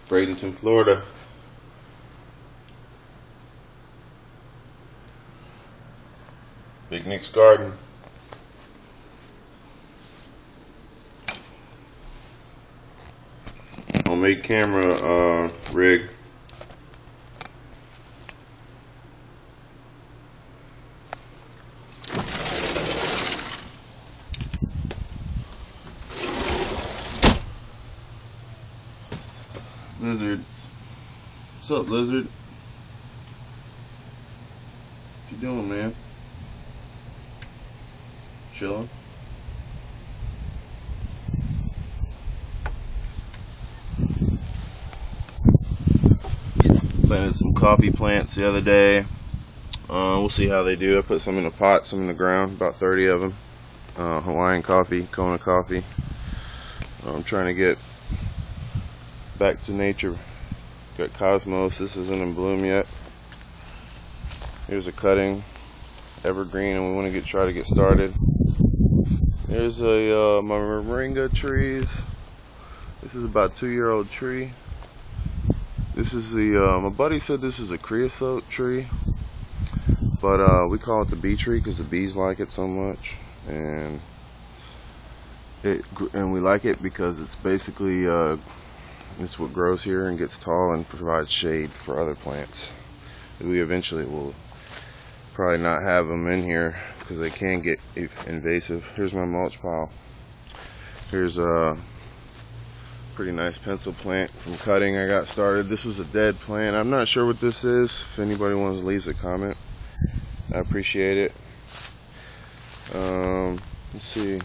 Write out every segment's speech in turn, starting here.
Bradenton, Florida. Big Nick's garden. Homemade camera rig. Lizards. What's up, lizard? What you doing, man? Chilling. Planted some coffee plants the other day. We'll see how they do. I put some in a pot, some in the ground, about 30 of them. Hawaiian coffee, Kona coffee. I'm trying to get back to nature. Got cosmos. This isn't in bloom yet. Here's a cutting, evergreen, and we want to try to get started. There's a my moringa trees. This is about 2-year-old tree. This is the my buddy said this is a creosote tree, but we call it the bee tree because the bees like it so much, and we like it because it's basically it's what grows here and gets tall and provides shade for other plants. We eventually will probably not have them in here because they can get invasive. Here's my mulch pile. Here's a pretty nice pencil plant from cutting I got started. This was a dead plant. I'm not sure what this is. If anybody wants to leave a comment, I appreciate it. Let's see.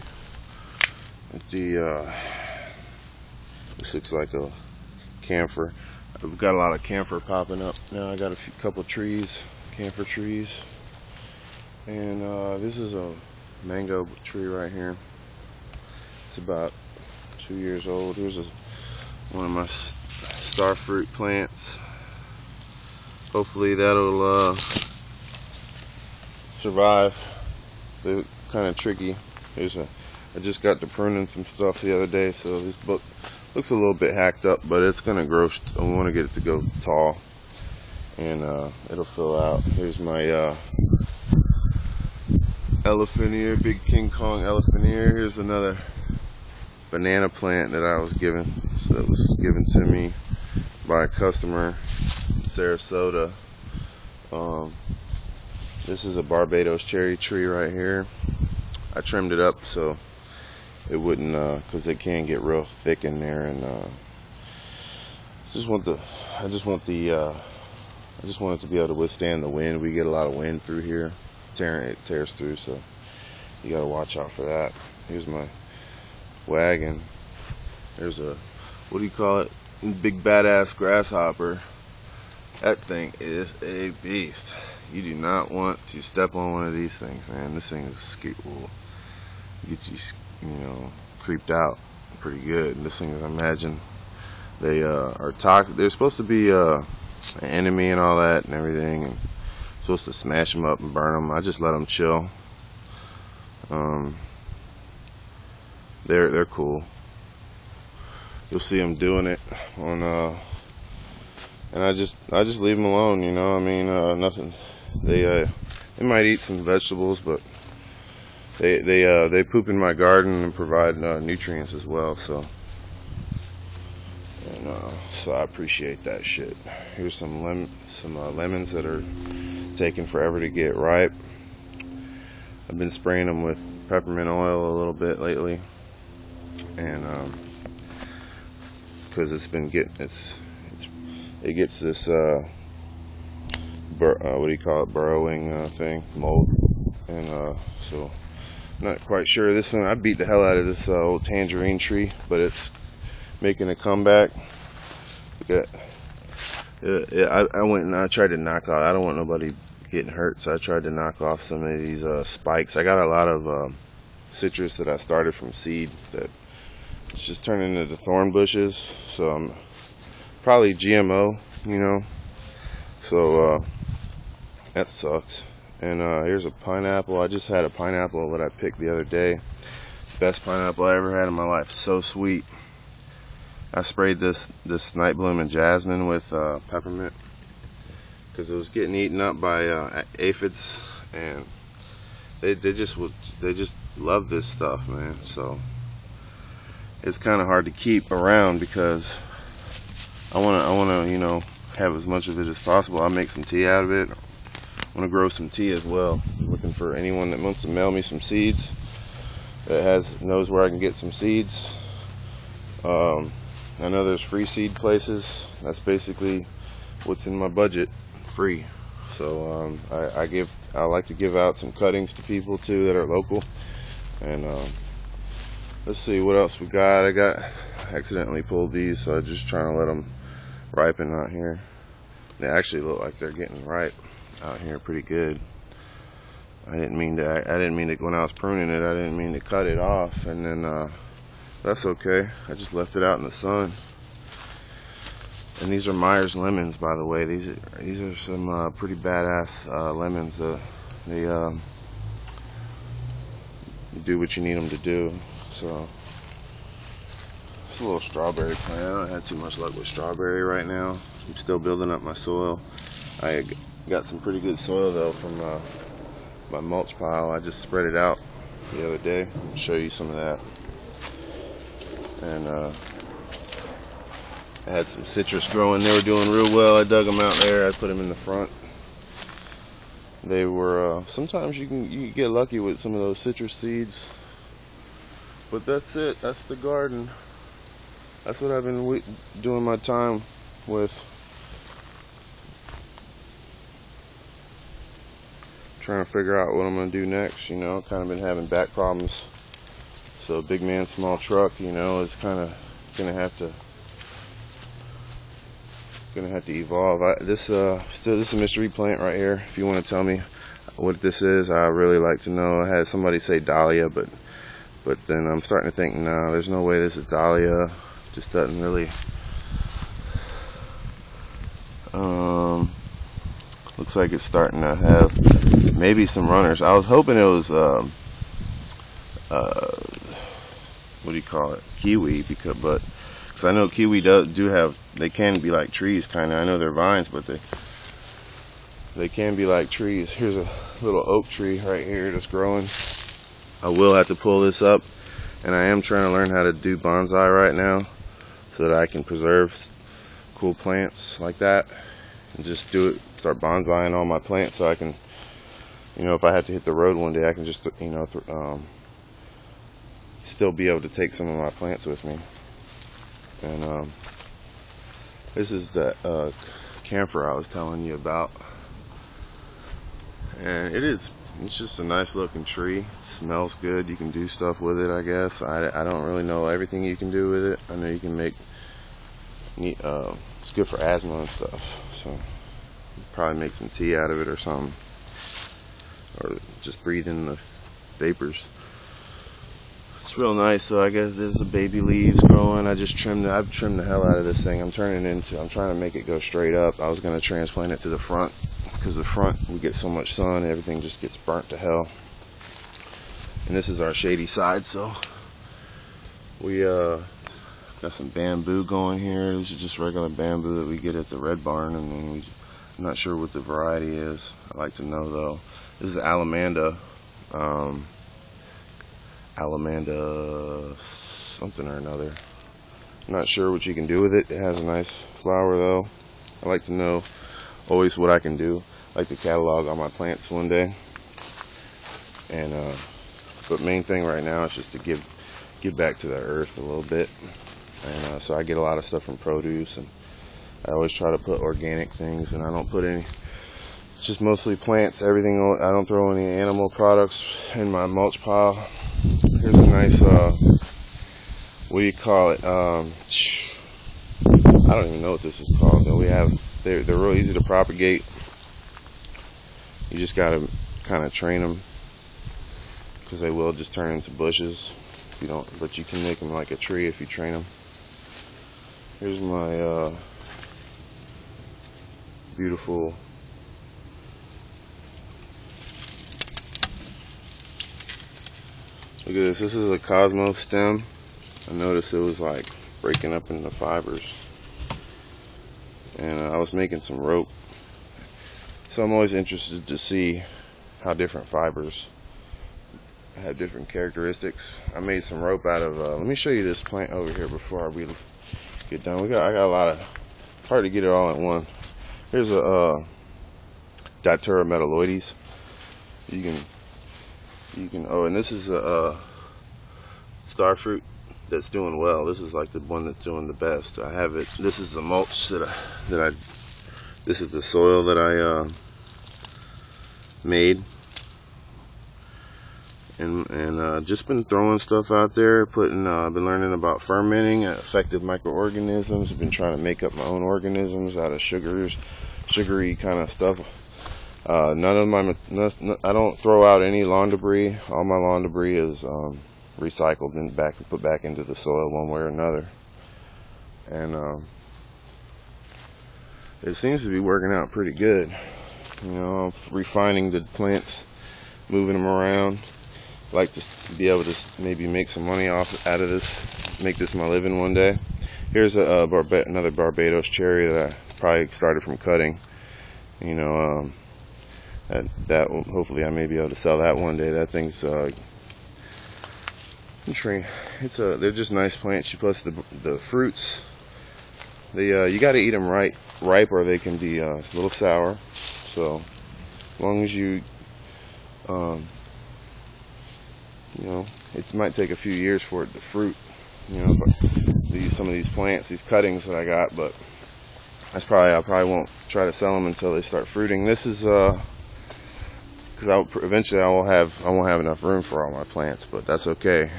This looks like a camphor. We've got a lot of camphor popping up now. I got a couple trees, camphor trees, and this is a mango tree right here. It's about 2 years old. Here's one of my star fruit plants. Hopefully that'll survive. They're kind of tricky. I just got to pruning some stuff the other day, so this book looks a little bit hacked up, but it's gonna grow. We want to get it to go tall, and it'll fill out. Here's my elephant ear, big King Kong elephant ear. Here's another banana plant that I was given. So that was given to me by a customer in Sarasota. This is a Barbados cherry tree right here. I trimmed it up so it wouldn't, because it can get real thick in there, and I just want it to be able to withstand the wind. We get a lot of wind through here, it tears through, so you got to watch out for that. Here's my wagon. There's a, what do you call it? Big badass grasshopper. That thing is a beast. You do not want to step on one of these things, man. This thing will get you, creeped out pretty good. And this thing is, I imagine, they are toxic. They're supposed to be an enemy and all that and everything, and supposed to smash them up and burn them. I just let them chill. They're cool. You'll see them doing it on and I just leave them alone, I mean, nothing. They might eat some vegetables, but they poop in my garden and provide nutrients as well, so I appreciate that shit. Here's some lemons that are taking forever to get ripe. I've been spraying them with peppermint oil a little bit lately, and because it gets this what do you call it, burrowing thing, mold, and so I'm not quite sure. This one, I beat the hell out of this old tangerine tree, but it's making a comeback. I went and I tried to knock off, I don't want nobody getting hurt, so I tried to knock off some of these spikes. I got a lot of citrus that I started from seed that it's just turning into thorn bushes, so I'm probably GMO, so that sucks. And here's a pineapple. I just had a pineapple that I picked the other day. Best pineapple I ever had in my life. So sweet. I sprayed this night bloom and jasmine with peppermint because it was getting eaten up by aphids, and they just love this stuff, man. So it's kind of hard to keep around because I wanna you know, have as much of it as possible. I'll make some tea out of it. I want to grow some tea as well. I'm looking for anyone that wants to mail me some seeds, that knows where I can get some seeds. I know there's free seed places. That's basically what's in my budget, free. So I like to give out some cuttings to people too that are local. And let's see what else we got. I accidentally pulled these, so I'm just trying to let them ripen out here. They actually look like they're getting ripe out here pretty good. I didn't mean to, when I was pruning it, I didn't mean to cut it off, and then that's okay. I just left it out in the sun. And these are Myers lemons, by the way. These are some pretty badass lemons. They do what you need them to do. So it's a little strawberry plant. I don't have too much luck with strawberry right now. I'm still building up my soil. I got some pretty good soil though from my mulch pile. I just spread it out the other day. I'll show you some of that. And I had some citrus growing. They were doing real well. I dug them out there. I put them in the front. They were sometimes you get lucky with some of those citrus seeds, but that's it. That's the garden. That's what I've been doing my time with. Trying to figure out what I'm going to do next. You know, kind of been having back problems. So big man, small truck, you know, is kind of gonna have to evolve. This is a mystery plant right here. If you want to tell me what this is, I really like to know. I had somebody say dahlia, but then I'm starting to think, no, there's no way this is dahlia. Just doesn't really. Looks like it's starting to have maybe some runners. I was hoping it was what do you call it, kiwi, because I know kiwi they can be like trees kind of. I know they're vines, but they can be like trees. Here's a little oak tree right here that's growing. I will have to pull this up, and I am trying to learn how to do bonsai right now so that I can preserve cool plants like that and just start bonsaiing all my plants, so I can, you know, if I have to hit the road one day, I can just, you know, still be able to take some of my plants with me. And this is the camphor I was telling you about, and it's just a nice looking tree. It smells good. You can do stuff with it, I guess. I don't really know everything you can do with it. I know you can make it's good for asthma and stuff, so probably make some tea out of it or something, or just breathe in the vapors. It's real nice. So I guess there's the baby leaves growing. I've trimmed the hell out of this thing. I'm trying to make it go straight up. I was going to transplant it to the front, because the front, we get so much sun, everything just gets burnt to hell. And this is our shady side, so we got some bamboo going here. This is just regular bamboo that we get at the Red Barn, and then I'm not sure what the variety is. I'd like to know though. This is Alamanda. Alamanda something or another. I'm not sure what you can do with it. It has a nice flower though. I like to know always what I can do. I like to catalog all my plants one day. And but main thing right now is just to give back to the earth a little bit. And so I get a lot of stuff from produce, and I always try to put organic things, and I don't put any. It's just mostly plants. Everything. I don't throw any animal products in my mulch pile. Here's a nice, what do you call it? I don't even know what this is called. Though they're real easy to propagate. You just gotta kind of train them, because they will just turn into bushes if you don't. But you can make them like a tree if you train them. Here's my beautiful. Look at this. This is a Cosmo stem. I noticed it was like breaking up into fibers. And I was making some rope, so I'm always interested to see how different fibers have different characteristics. I made some rope out of let me show you this plant over here before we get done. I got a lot of, it's hard to get it all in one. Here's a Datura metalloides. You can oh, and this is a star fruit that's doing well. This is like the one that's doing the best. I have it. This is the mulch that I this is the soil that I made, and just been throwing stuff out there, putting I've been learning about fermenting, effective microorganisms. I've been trying to make up my own organisms out of sugary kind of stuff. None of my I don't throw out any lawn debris. All my lawn debris is recycled and put back into the soil one way or another, and it seems to be working out pretty good. You know, I'm refining the plants, moving them around. I like to be able to maybe make some money out of this, make this my living one day. Here's another Barbados cherry that I probably started from cutting. You know, that hopefully I may be able to sell that one day. That thing's they're just nice plants. Plus the fruits, you got to eat them ripe, or they can be a little sour. So as long as you know, it might take a few years for it to fruit. You know, but some of these plants, these cuttings that I got, but I probably won't try to sell them until they start fruiting. This is because eventually I won't have enough room for all my plants, but that's okay.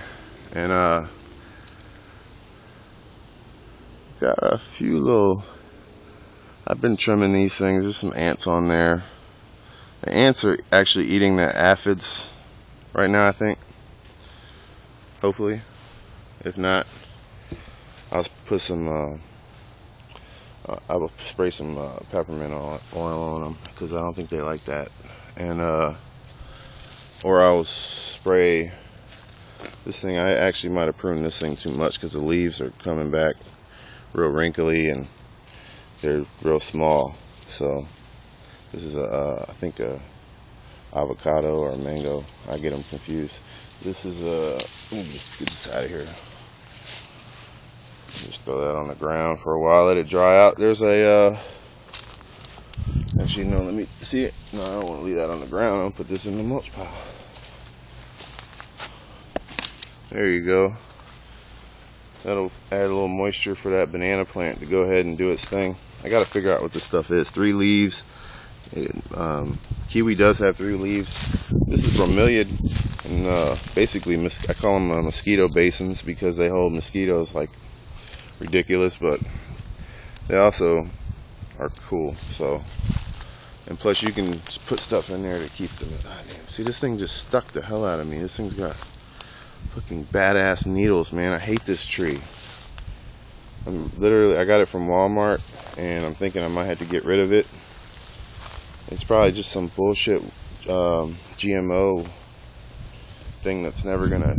And got a few little, I've been trimming these things. There's some ants on there. The ants are actually eating the aphids right now, I think. Hopefully. If not, I'll put some I will spray some peppermint oil on them, because I don't think they like that. And or I'll spray this thing. I actually might have pruned this thing too much, because the leaves are coming back real wrinkly and they're real small. So this is I think a avocado or a mango. I get them confused. This is let me just get this out of here. Just throw that on the ground for a while, let it dry out. There's a actually no, let me see it. No, I don't want to leave that on the ground. I'll put this in the mulch pile. There you go. That'll add a little moisture for that banana plant to go ahead and do its thing. I got to figure out what this stuff is. 3 leaves. Kiwi does have 3 leaves. This is bromeliad, and basically I call them mosquito basins, because they hold mosquitoes like ridiculous, but they also are cool. So, and plus you can put stuff in there to keep them. Damn, see, this thing just stuck the hell out of me. This thing's got fucking badass needles, man. I hate this tree. I got it from Walmart, and I'm thinking I might have to get rid of it. It's probably just some bullshit GMO thing that's never gonna,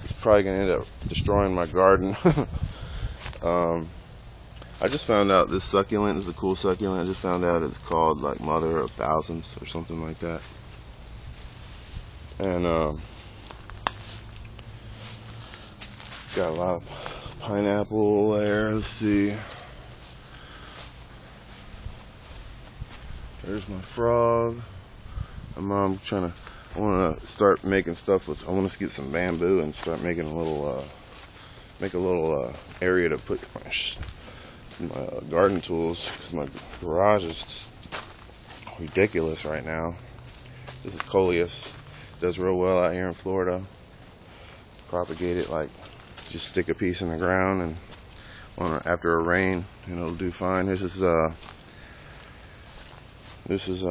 it's probably gonna end up destroying my garden. I just found out this succulent is a cool succulent. I just found out it's called like Mother of Thousands or something like that. And got a lot of pineapple there. Let's see. There's my frog. My mom I want to start making stuff with, I want to get some bamboo and start making a little, area to put my garden tools, because my garage is ridiculous right now. This is coleus. Does real well out here in Florida. Propagate it, like just stick a piece in the ground, and after a rain, and it'll do fine. This is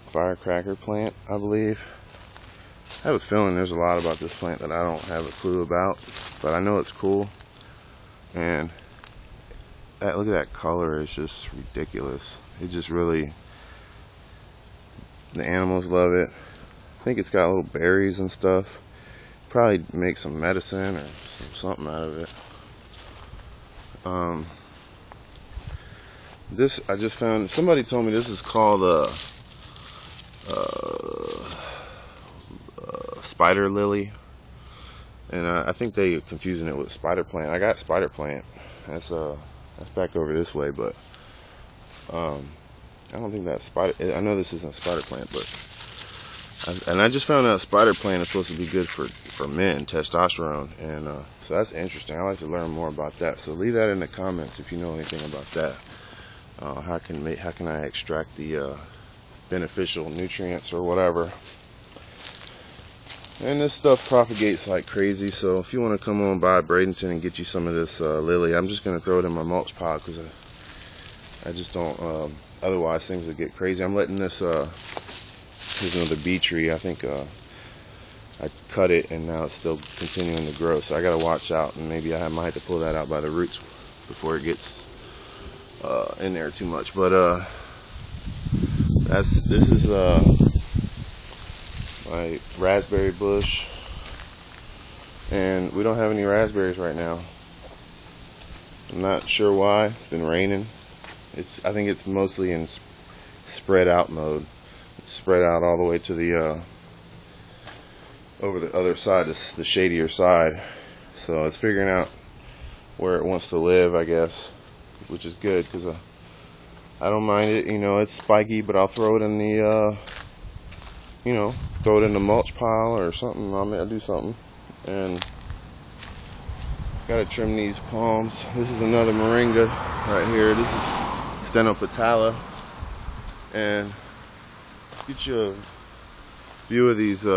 firecracker plant, I believe. I have a feeling there's a lot about this plant that I don't have a clue about, but I know it's cool. And look at that color, it's just ridiculous. It just really, the animals love it. I think it's got little berries and stuff. Probably make some medicine or something out of it. This I just found. Somebody told me this is called spider lily, and I think they confusing it with spider plant. I got spider plant. That's back over this way, but I don't think that's spider. I know this isn't spider plant, but I just found out spider plant is supposed to be good for men, testosterone, and so that's interesting. I like to learn more about that. So leave that in the comments if you know anything about that. How can I extract the beneficial nutrients or whatever? And this stuff propagates like crazy, so if you want to come on by Bradenton and get you some of this lily, I'm just going to throw it in my mulch pile because I just don't, otherwise things would get crazy. I'm letting this, here's another bee tree. I think I cut it and now it's still continuing to grow, so I got to watch out, and maybe I might have to pull that out by the roots before it gets in there too much. But this is my raspberry bush, and we don't have any raspberries right now. I'm not sure why. It's been raining. I think it's mostly in spread out mode. It's spread out all the way to the over the other side, the shadier side. So it's figuring out where it wants to live, I guess, which is good because I don't mind it. You know, it's spiky, but I'll throw it in the you know, throw it in the mulch pile or something. I'll do something. And gotta trim these palms. This is another moringa right here. This is stenopetala, and let's get you a view of these. See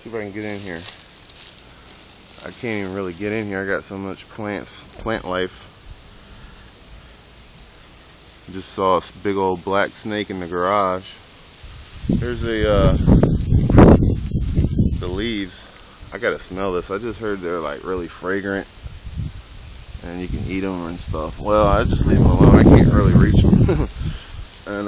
if I can get in here. I can't even really get in here. I got so much plant life. Just saw a big old black snake in the garage. There's the leaves. I gotta smell this. I just heard they're like really fragrant and you can eat them and stuff. Well, I just leave them alone. I can't really reach them. And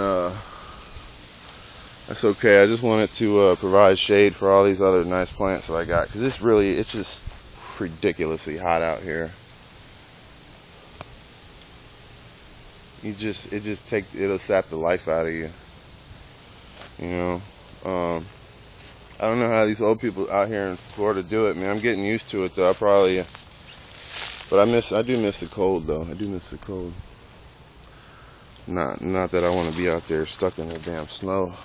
that's okay. I just wanted to provide shade for all these other nice plants that I got, because it's just ridiculously hot out here. It'll sap the life out of you. You know, I don't know how these old people out here in Florida do it, man. I'm getting used to it though. But I do miss the cold though. I do miss the cold. Not that I want to be out there stuck in a damn snow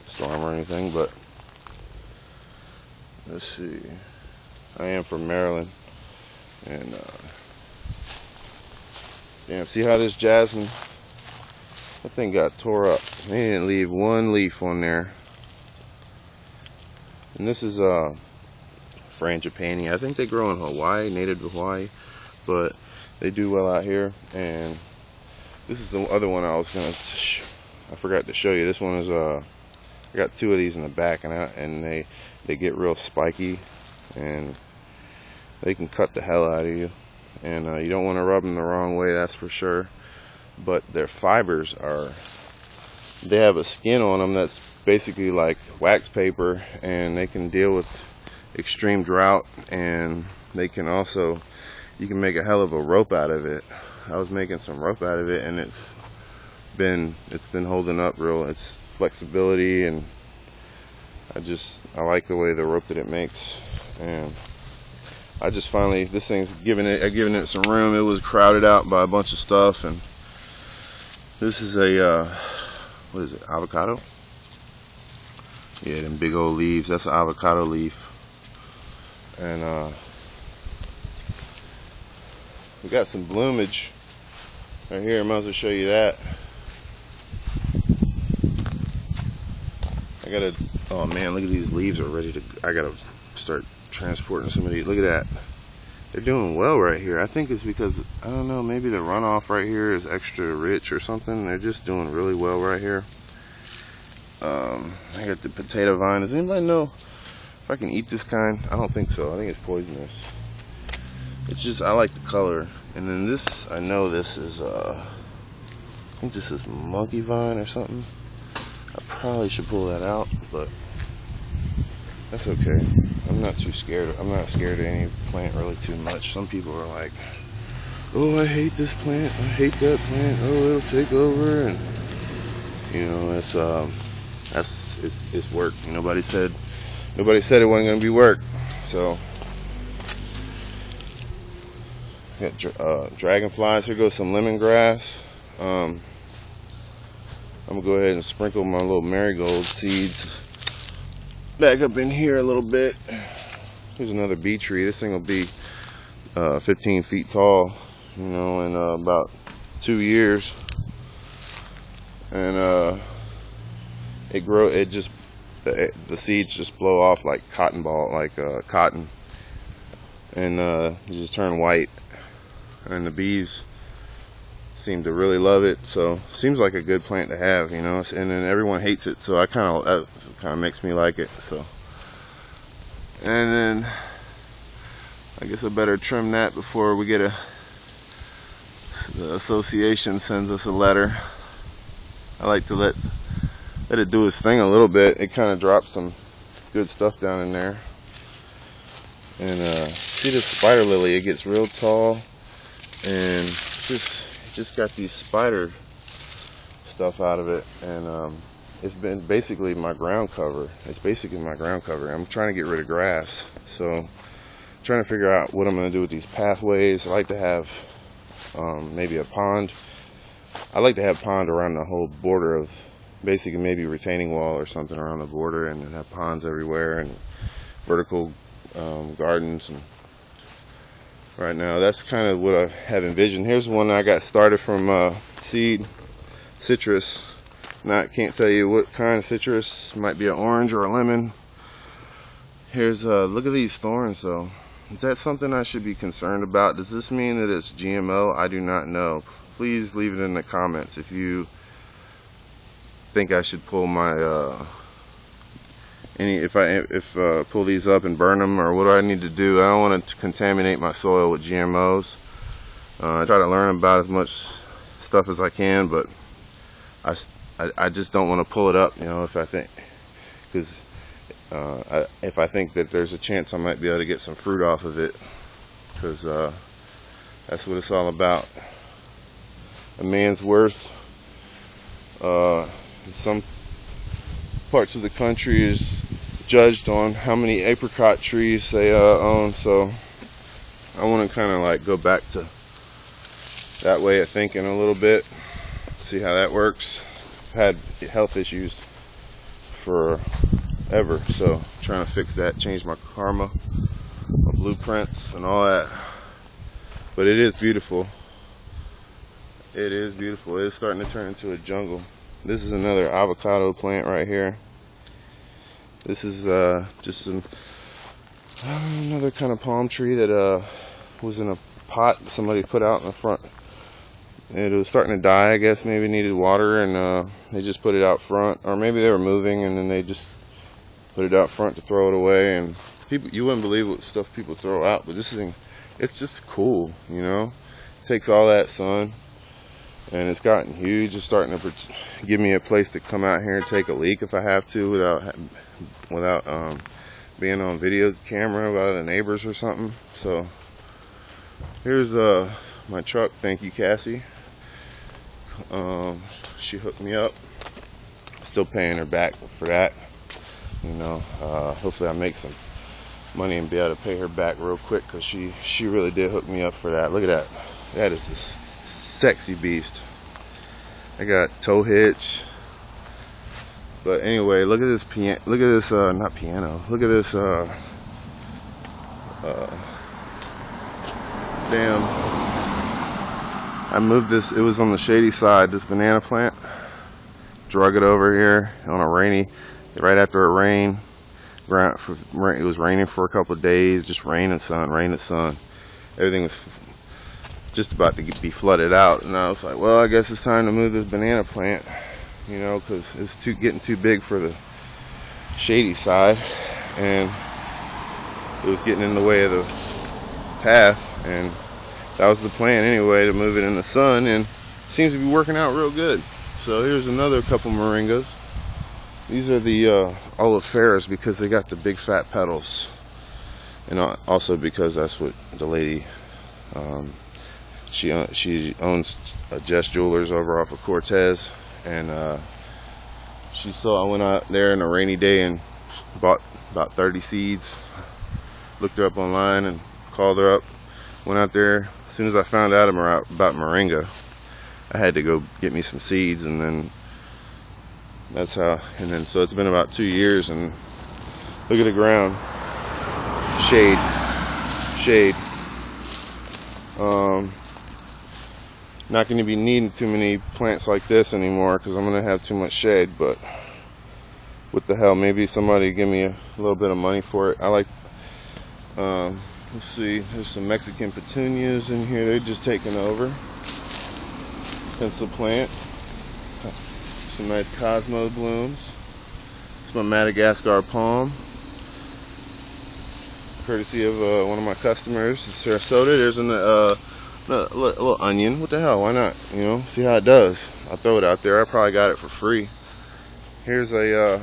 storm or anything, but let's see. I am from Maryland, and damn, see how this jasmine, that thing got tore up. They didn't leave one leaf on there. And this is frangipani. I think they grow in Hawaii, native to Hawaii, but they do well out here. And this is the other one I was gonna I forgot to show you. This one is I got two of these in the back, and they get real spiky, and they can cut the hell out of you. And you don't want to rub them the wrong way, that's for sure. But their fibers they have a skin on them that's basically like wax paper, and they can deal with extreme drought, and they can also, you can make a hell of a rope out of it. I was making some rope out of it, and it's been holding up real. It's flexibility, and I like the way the rope that it makes. And I just finally, this thing's giving it some room. It was crowded out by a bunch of stuff, and this is a what is it, avocado? Yeah, them big old leaves. That's an avocado leaf. And we got some bloomage right here. I might as well show you that. Oh man, look at these leaves are ready to, I gotta start transporting some of these. Look at that. They're doing well right here. I think it's because, I don't know, maybe the runoff right here is extra rich or something. They're just doing really well right here. I got the potato vine. Does anybody know if I can eat this kind? I don't think so. I think it's poisonous. It's just, I like the color. And then this, I know this is I think this is monkey vine or something. I probably should pull that out, but That's okay. I'm not too scared. I'm not scared of any plant really too much. Some people are like, oh, I hate this plant, I hate that plant, oh, it'll take over, and you know, it's work. Nobody said it wasn't gonna be work. So got dragonflies. Here goes some lemongrass. I'm gonna go ahead and sprinkle my little marigold seeds back up in here a little bit. Here's another bee tree. This thing will be 15 feet tall, you know, in about 2 years. And the seeds just blow off like cotton, and you just turn white. And the bees seem to really love it, so seems like a good plant to have, you know. And then everyone hates it, so that kind of makes me like it. So, and then I guess I better trim that before we get the association sends us a letter. I like to let it do its thing a little bit. It kind of drops some good stuff down in there. And see this spider lily, it gets real tall, and just got these spider stuff out of it, and it's been basically my ground cover. I'm trying to get rid of grass, so I'm trying to figure out what I'm going to do with these pathways. I like to have maybe a pond. I like to have pond around the whole border of, basically maybe retaining wall or something around the border, and then have ponds everywhere and vertical gardens. And right now that's kind of what I have envisioned. Here's one I got started from seed citrus. Can't tell you what kind of citrus. Might be an orange or a lemon. Here's look at these thorns though. Is that something I should be concerned about? Does this mean that it's GMO? I do not know. Please leave it in the comments if you think I should pull my pull these up and burn them, or what do I need to do? I don't want to contaminate my soil with GMOs. I try to learn about as much stuff as I can, but I just don't want to pull it up, you know, if I think that there's a chance I might be able to get some fruit off of it, because that's what it's all about. A man's worth in some parts of the country is judged on how many apricot trees they own. So I want to kind of like go back to that way of thinking a little bit, see how that works. I've had health issues forever, so I'm trying to fix that, change my karma, my blueprints and all that. But it is beautiful. It is beautiful. It is starting to turn into a jungle. This is another avocado plant right here. This is just another kind of palm tree that was in a pot somebody put out in the front. It was starting to die, I guess. Maybe needed water, and they just put it out front, or maybe they were moving and then they just put it out front to throw it away. And people, you wouldn't believe what stuff people throw out, but this thing, it's just cool, you know. It takes all that sun, and it's gotten huge. It's starting to give me a place to come out here and take a leak if I have to, without being on video camera by the neighbors or something. So here's my truck. Thank you, Cassie. She hooked me up. Still paying her back for that, you know. Hopefully I make some money and be able to pay her back real quick, because she really did hook me up for that. Look at that. That is this sexy beast. I got tow hitch. But anyway, look at this piano. Look at this not piano. Look at this damn. I moved this. It was on the shady side, this banana plant. Drug it over here on a rainy, right after a rain. It was raining for a couple of days, just rain and sun, rain and sun. Everything was just about to be flooded out, and I was like, well, I guess it's time to move this banana plant, you know, because it's getting too big for the shady side, and it was getting in the way of the path. And that was the plan anyway, to move it in the sun, and it seems to be working out real good. So here's another couple moringas. These are the oleifera's because they got the big fat petals, and also because that's what the lady, she owns Jess Jewelers over off of Cortez, and she saw I went out there on a rainy day and bought about 30 seeds. Looked her up online and called her up. Went out there. As soon as I found out about moringa, I had to go get me some seeds, and then that's how. And then so it's been about 2 years, and look at the ground. Shade, shade. Not going to be needing too many plants like this anymore because I'm going to have too much shade. But what the hell? Maybe somebody give me a little bit of money for it. I like. Let's see, there's some Mexican petunias in here. They're just taking over. Pencil plant. Some nice Cosmo blooms. It's my Madagascar palm, courtesy of one of my customers in Sarasota. There's a little onion. What the hell? Why not? You know, see how it does. I'll throw it out there. I probably got it for free. Here's a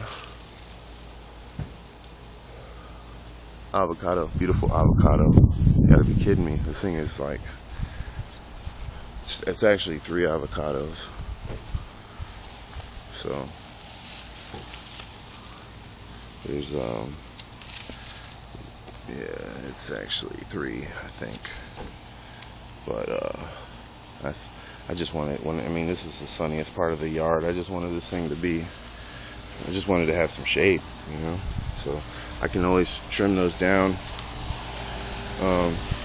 avocado, beautiful avocado. You gotta be kidding me. This thing is like, it's actually 3 avocados. So there's yeah, it's actually 3, I think. But I just wanted, I mean, this is the sunniest part of the yard. I just wanted this thing to be, I just wanted to have some shade, you know. So I can always trim those down.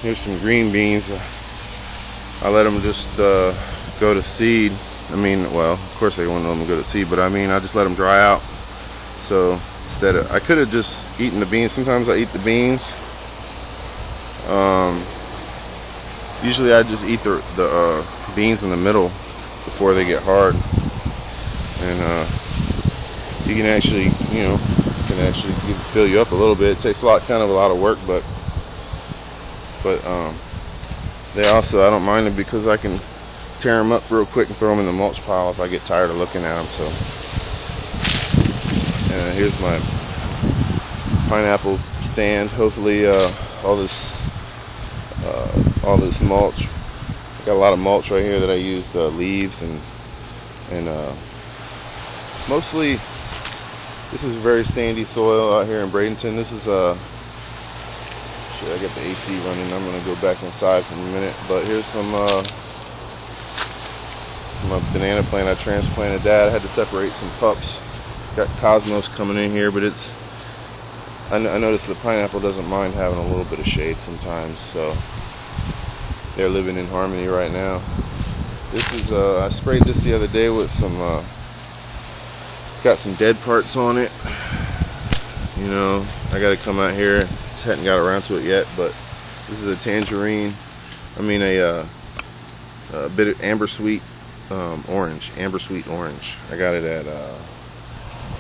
Here's some green beans. I let them just go to seed. I mean, well, of course they won't let them go to seed, but I mean, I just let them dry out. So instead of, I could have just eaten the beans. Sometimes I eat the beans. Usually I just eat the beans in the middle before they get hard. And you can actually, you know, fill you up a little bit. It takes a lot of work, but they also, I don't mind them because I can tear them up real quick and throw them in the mulch pile if I get tired of looking at them. So here's my pineapple stand. Hopefully all this mulch, I got a lot of mulch right here that I used, leaves and mostly. This is very sandy soil out here in Bradenton. This is shit, I got the AC running. I'm gonna go back inside for a minute. But here's some my banana plant I transplanted that. I had to separate some pups. Got cosmos coming in here, but it's, I noticed the pineapple doesn't mind having a little bit of shade sometimes, so they're living in harmony right now. This is I sprayed this the other day with some got some dead parts on it. You know, I gotta come out here, just hadn't got around to it yet, but this is a tangerine, I mean a bit of amber sweet orange. I got it at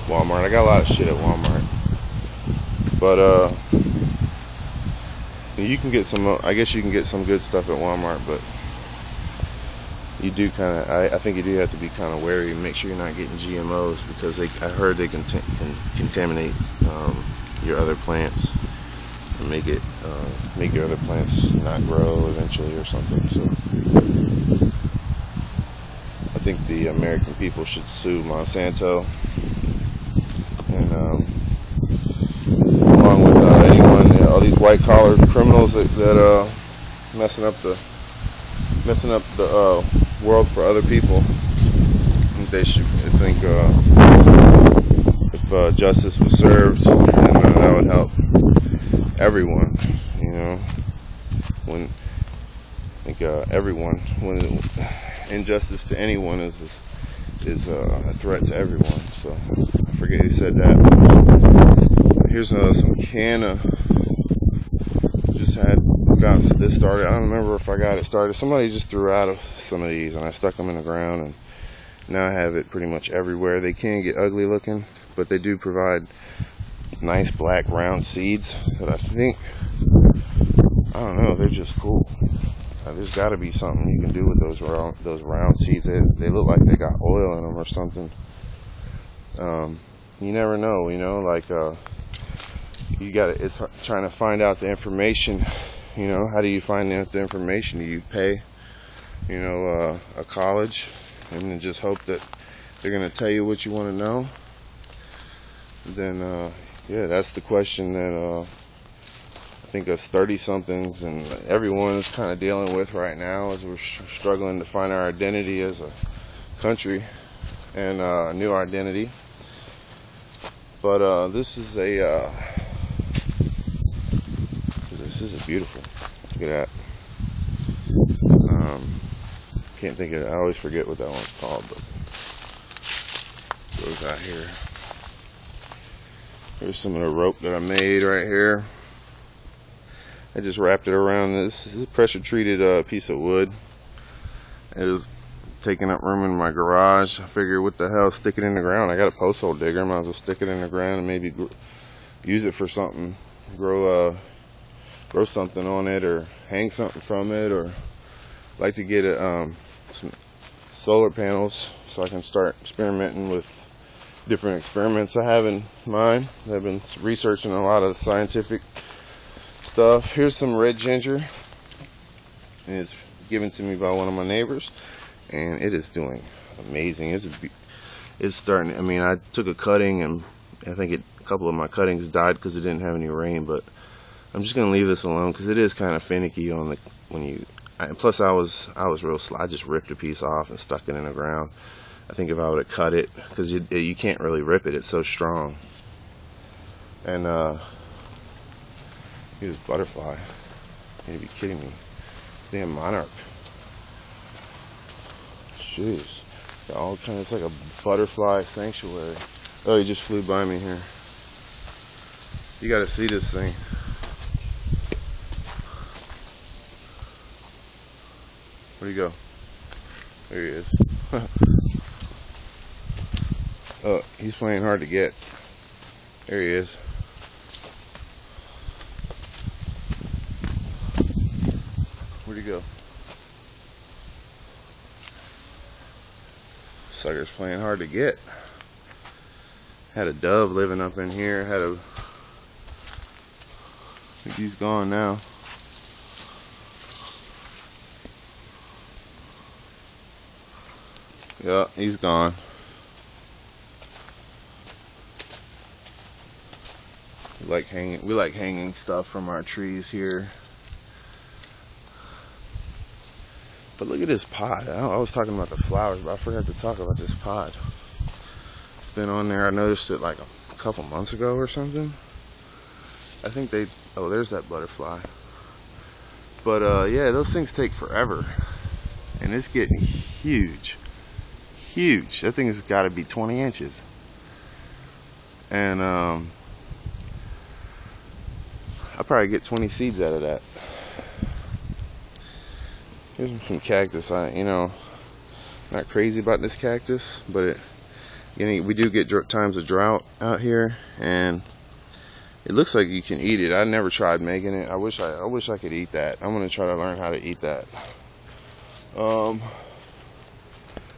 Walmart. I got a lot of shit at Walmart, but you can get some, I guess you can get some good stuff at Walmart, but you do kind of, I think you do have to be kind of wary and make sure you're not getting GMOs, because I heard they can contaminate your other plants and make your other plants not grow eventually or something. So I think the American people should sue Monsanto, and along with anyone, all these white collar criminals that messing up the world for other people. I think they should. I think if justice was served, then that would help everyone. You know, when I think everyone, when injustice to anyone is a threat to everyone. So I forget who said that. Here's some canna. Just got this started. I don't remember if I got it started. Somebody just threw out some of these and I stuck them in the ground, and now I have it pretty much everywhere. They can get ugly looking, but they do provide nice black round seeds that I think, I don't know, they're just cool. There's got to be something you can do with those round seeds. They look like they got oil in them or something. you never know, you know, like it's trying to find out the information. You know, how do you find out the information? Do you pay, you know, a college and then just hope that they're going to tell you what you want to know? Then yeah, that's the question that I think us 30-somethings and everyone is kind of dealing with right now, as we're struggling to find our identity as a country and a new identity. But this is beautiful. Look at that. Can't think of it. I always forget what that one's called, but it goes out here. Here's some of the rope that I made right here. I just wrapped it around this. This is a pressure treated piece of wood. It was taking up room in my garage. I figured, what the hell, stick it in the ground. I got a post hole digger. Might as well stick it in the ground and maybe use it for something. Grow something on it, or hang something from it, or like to get some solar panels so I can start experimenting with different experiments I have in mind. I've been researching a lot of scientific stuff. Here's some red ginger, and it's given to me by one of my neighbors, and it is doing amazing. It's starting. I mean, I took a cutting, and I think a couple of my cuttings died because it didn't have any rain, but I'm just gonna leave this alone because it is kind of finicky on the plus I was real slow. I just ripped a piece off and stuck it in the ground. I think if I would have cut it, because you can't really rip it, it's so strong. And here's butterfly. You gotta be kidding me. Damn monarch. Jeez. Got all kinds. It's like a butterfly sanctuary. Oh, he just flew by me here. You gotta see this thing. Where'd he go? There he is. Oh, he's playing hard to get. There he is. Where'd he go? Sucker's playing hard to get. Had a dove living up in here. I think he's gone now. Yeah, he's gone. We like hanging stuff from our trees here. But look at this pot. I was talking about the flowers, but I forgot to talk about this pot. It's been on there. I noticed it like a couple months ago or something. I think oh, there's that butterfly. But yeah, those things take forever, and it's getting huge. Huge. That thing has got to be 20 inches. And I'll probably get 20 seeds out of that. Here's some cactus. Not crazy about this cactus, but we do get times of drought out here, and it looks like you can eat it. I never tried making it. I wish I could eat that. I'm gonna try to learn how to eat that.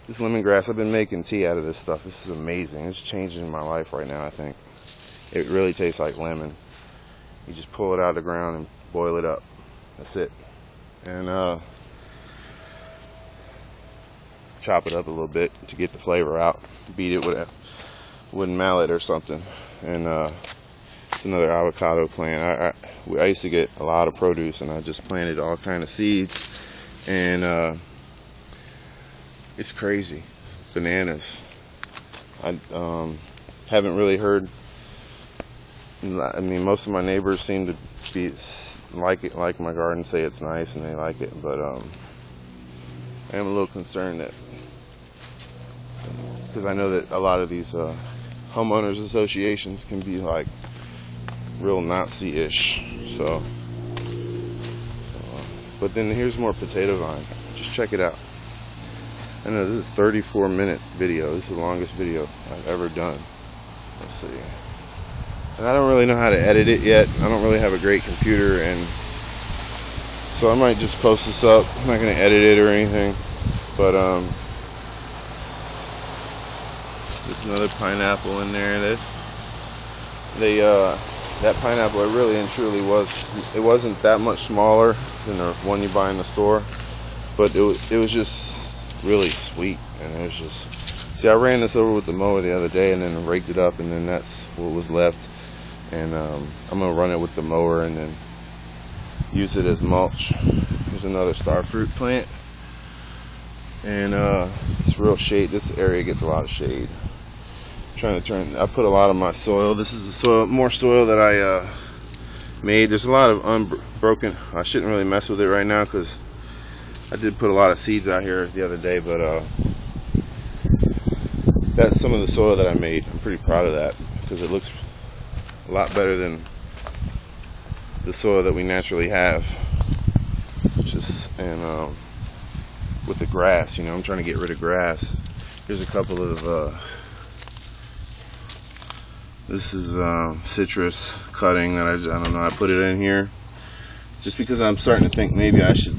This lemongrass, I've been making tea out of this stuff. This is amazing. It's changing my life right now, I think. It really tastes like lemon. You just pull it out of the ground and boil it up. That's it. And chop it up a little bit to get the flavor out. Beat it with a wooden mallet or something. And it's another avocado plant. I used to get a lot of produce, and I just planted all kind of seeds. And it's crazy. It's bananas. I haven't really heard. I mean, most of my neighbors seem to be like my garden, say it's nice and they like it, but I am a little concerned that, because I know that a lot of these homeowners associations can be like real Nazi-ish. So, but then here's more potato vine. Just check it out. I know this is 34 minutes video. This is the longest video I've ever done. Let's see. And I don't really know how to edit it yet. I don't really have a great computer, and so I might just post this up. I'm not going to edit it or anything. But there's another pineapple in there. that pineapple, it really and truly was, it wasn't that much smaller than the one you buy in the store, but it was just really sweet. And it was just, see, I ran this over with the mower the other day and then raked it up, and then that's what was left. And I'm gonna run it with the mower and then use it as mulch. Here's another star fruit plant, and it's real shade. This area gets a lot of shade. Trying to turn, I put a lot of my soil, this is the soil, more soil that I made. There's a lot of unbroken, I shouldn't really mess with it right now because I did put a lot of seeds out here the other day, but that's some of the soil that I made. I'm pretty proud of that because it looks a lot better than the soil that we naturally have. Just, and with the grass, you know, I'm trying to get rid of grass. Here's a couple of this is citrus cutting that I don't know, I put it in here just because I'm starting to think maybe I should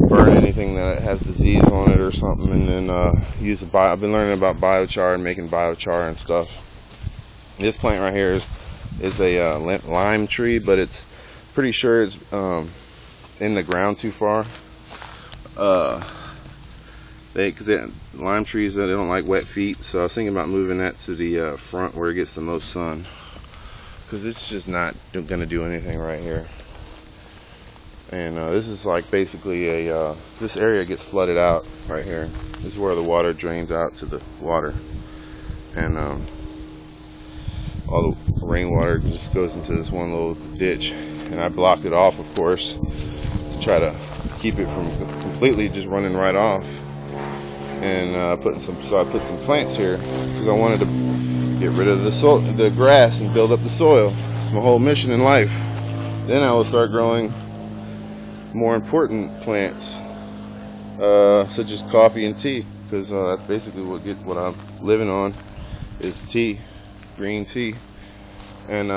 burn anything that has disease on it or something, and then use I've been learning about biochar and making biochar and stuff. This plant right here is a lime tree, but it's pretty sure it's in the ground too far. Because lime trees, they don't like wet feet, so I was thinking about moving that to the front where it gets the most sun, because it's just not going to do anything right here. And this is like basically a this area gets flooded out right here. This is where the water drains out to the water, and all the rainwater just goes into this one little ditch, and I blocked it off, of course, to try to keep it from completely just running right off. And so I put some plants here because I wanted to get rid of the grass and build up the soil. It's my whole mission in life. Then I will start growing more important plants, such as coffee and tea, because that's basically what I'm living on is tea, green tea, and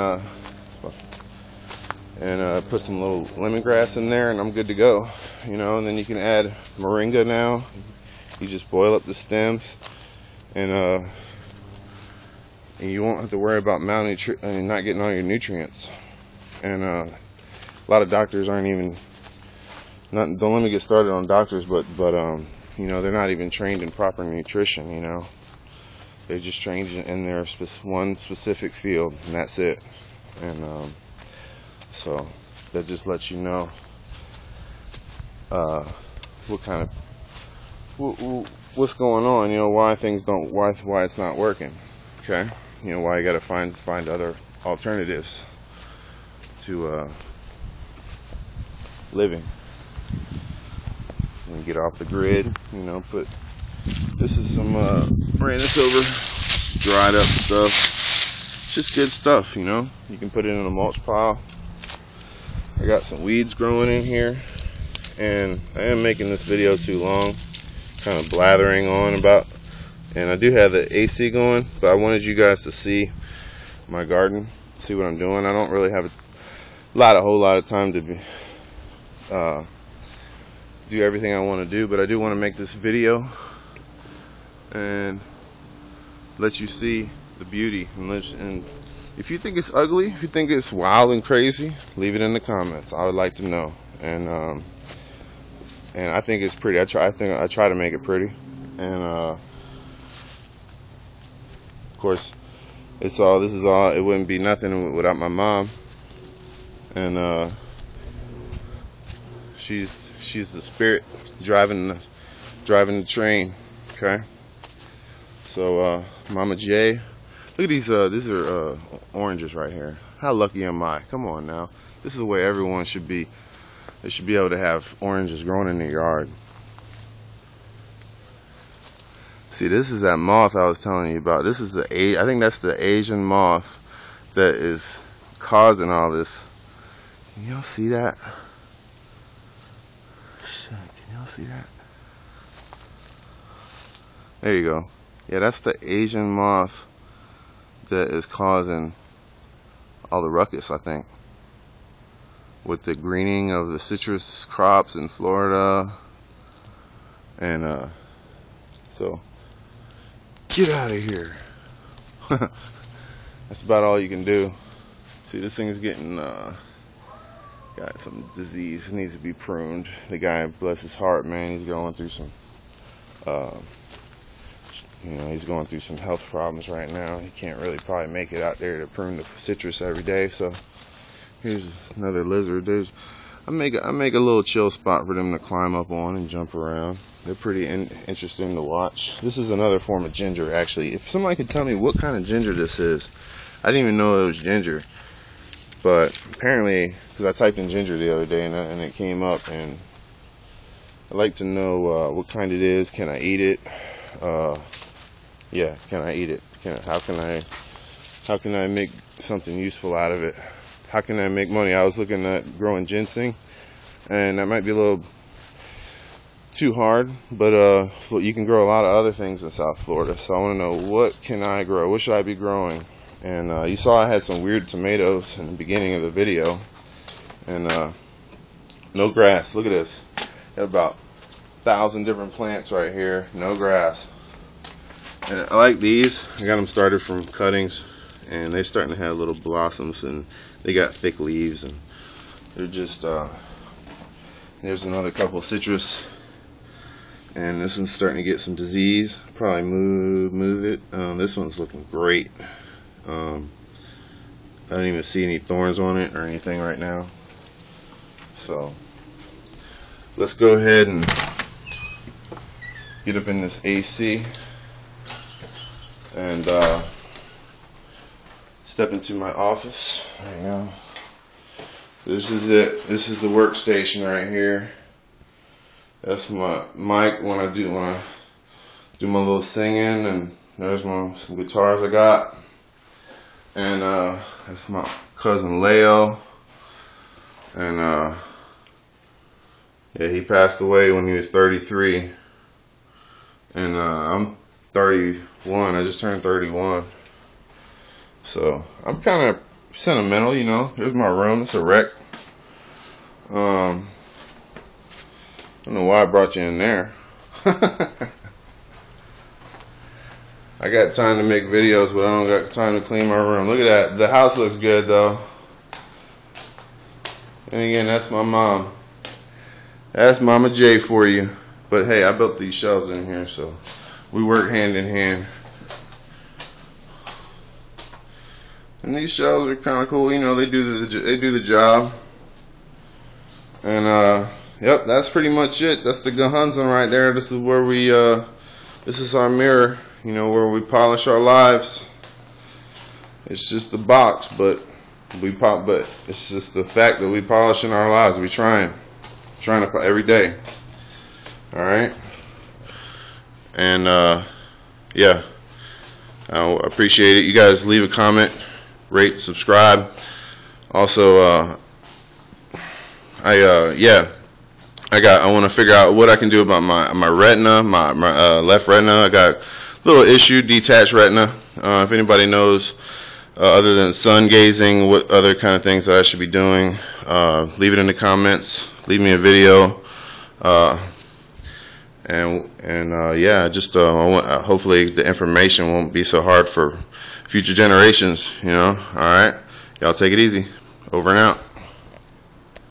put some little lemongrass in there, and I'm good to go. You know, and then you can add moringa now. You just boil up the stems, and you won't have to worry about not getting all your nutrients. And a lot of doctors aren't even, don't let me get started on doctors, but you know, they're not even trained in proper nutrition. You know, they're just trained in their one specific field, and that's it. And so that just lets you know what kind of what's going on, you know, why things don't, why it's not working. Okay, you know, why you got to find other alternatives to living and get off the grid. You know, this is some ran this over dried up stuff. It's just good stuff, you know. You can put it in a mulch pile. I got some weeds growing in here, and I am making this video too long, kind of blathering on about, and I do have the AC going, but I wanted you guys to see my garden, see what I'm doing. I don't really have a whole lot of time to do everything I want to do, but I do want to make this video and let you see the beauty, and if you think it's ugly, if you think it's wild and crazy, leave it in the comments. I would like to know. And I think it's pretty. I try to make it pretty, and of course, this is all. It wouldn't be nothing without my mom, and she's the spirit driving the train. Okay, so Mama J, look at these. These are oranges right here. How lucky am I? Come on now, this is the way everyone should be. They should be able to have oranges growing in their yard. See, this is that moth I was telling you about. This is I think that's the Asian moth that is causing all this. Can y'all see that? Shit, can y'all see that? There you go. Yeah, that's the Asian moth that is causing all the ruckus, I think, with the greening of the citrus crops in Florida. And so get out of here. that's about all you can do. See, this thing is getting got some disease. It needs to be pruned. The guy, bless his heart, man, he's going through some he's going through some health problems right now. He can't really probably make it out there to prune the citrus every day. So here's another lizard. I make a little chill spot for them to climb up on and jump around. They're pretty interesting to watch. This is another form of ginger, actually. If somebody could tell me what kind of ginger this is. I didn't even know it was ginger, but apparently, because I typed in ginger the other day and it came up, and I'd like to know what kind it is. Can I eat it? Yeah, can I eat it? How can I make something useful out of it? How can I make money? I was looking at growing ginseng, and that might be a little too hard, but you can grow a lot of other things in South Florida. So I want to know, what can I grow? What should I be growing? And you saw I had some weird tomatoes in the beginning of the video, and no grass. Look at this. Got about 1,000 different plants right here. No grass. And I like these. I got them started from cuttings, and they're starting to have little blossoms, and they got thick leaves, and they're just there's another couple of citrus, and this one's starting to get some disease. Probably move it. This one's looking great. I don't even see any thorns on it or anything right now. So let's go ahead and get up in this AC and step into my office. There you go. This is it. This is the workstation right here. That's my mic when I do my little singing, and there's some guitars I got. And that's my cousin Leo. And yeah, he passed away when he was 33. And I'm 31. I just turned 31. So I'm kind of sentimental, you know. Here's my room. It's a wreck. I don't know why I brought you in there. I got time to make videos, but I don't got time to clean my room. Look at that. The house looks good, though. And again, that's my mom. That's Mama J for you. But hey, I built these shelves in here, so we work hand in hand. And these shelves are kind of cool. You know, they do the job. And yep, that's pretty much it. That's the Gahunzen right there. This is where we this is our mirror, you know, where we polish our lives. It's just the box, but it's just the fact that we polishing our lives. We trying to every day. All right. And yeah, I appreciate it. You guys leave a comment, rate, subscribe. Also, I want to figure out what I can do about my retina, my left retina. I got a little issue, detached retina. If anybody knows, other than sun gazing, what other kind of things that I should be doing, leave it in the comments. Leave me a video. Yeah, just hopefully the information won't be so hard for future generations. You know. All right, y'all take it easy. Over and out.